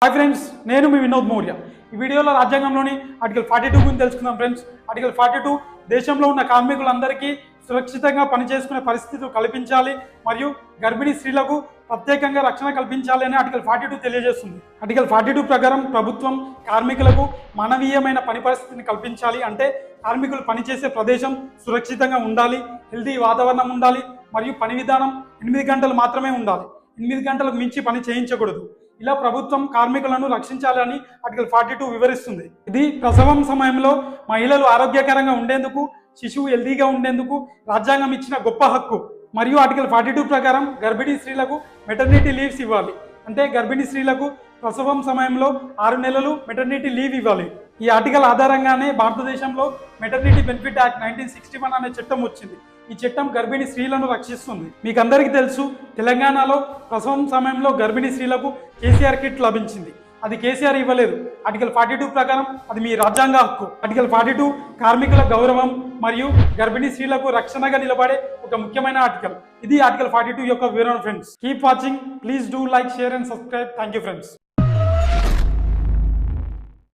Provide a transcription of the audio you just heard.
Hi friends, నేను మీ వినోద్ మౌర్య. ఈ వీడియోలో రాజ్యాంగంలోని ఆర్టికల్ 42 గురించి తెలుసుకుందాం ఫ్రెండ్స్. ఆర్టికల్ 42 దేశంలో ఉన్న కార్మికులందరికీ సురక్షితంగా పనిచేసుకునే పరిస్థితులు కల్పించాలి మరియు గర్భిణీ స్త్రీలకు ప్రత్యేకంగా రక్షణ కల్పించాలి అని ఆర్టికల్ 42 తెలియజేస్తుంది. ఆర్టికల్ 42 ప్రకారం ప్రభుత్వం కార్మికులకు మానవీయమైన పని పరిస్థితిని కల్పించాలి. అంటే కార్మికులు పనిచేసే ప్రదేశం సురక్షితంగా ఉండాలి, హెల్తీ వాతావరణం ఉండాలి మరియు పని విధానం 8 గంటలు మాత్రమే ఉండాలి. 8 గంటలకు మించి పని చేయించకూడదు. ఇలా ప్రభుత్వం కార్మికులను రక్షించాలని ఆర్టికల్ 42 వివరిస్తుంది. ఇది ప్రసవం సమయంలో మహిళలు ఆరోగ్యకరంగా ఉండేందుకు, శిశువు హెల్తీగా ఉండేందుకు రాజ్యాంగం ఇచ్చిన గొప్ప హక్కు. మరియు ఆర్టికల్ 42 ప్రకారం గర్భిణీ స్త్రీలకు మెటర్నిటీ లీవ్స్ ఇవ్వాలి. అంటే గర్భిణీ స్త్రీలకు ప్రసవం సమయంలో 6 నెలలు మెటర్నిటీ లీవ్ ఇవ్వాలి. ఈ ఆర్టికల్ ఆధారంగానే భారతదేశంలో మెటర్నిటీ బెనిఫిట్ యాక్ట్ 1961 అనే చట్టం వచ్చింది. ఈ చట్టం గర్భిణీ స్త్రీలను రక్షిస్తుంది. మీకు అందరికీ తెలుసు, తెలంగాణలో ప్రసవం సమయంలో గర్భిణీ స్త్రీలకు కేసీఆర్ కిట్ లభించింది. అది కేసీఆర్ ఇవ్వలేదు. ఆర్టికల్ 42 ప్రకారం అది మీ రాజ్యాంగ హక్కు. ఆర్టికల్ 42 కార్మికుల గౌరవం మరియు గర్భిణీ స్త్రీలకు రక్షణగా నిలబడే ఒక ముఖ్యమైన ఆర్టికల్. ఇది ఆర్టికల్ 42 యొక్క వివరణ friends. Keep watching. Please do like, share and subscribe. Thank you friends.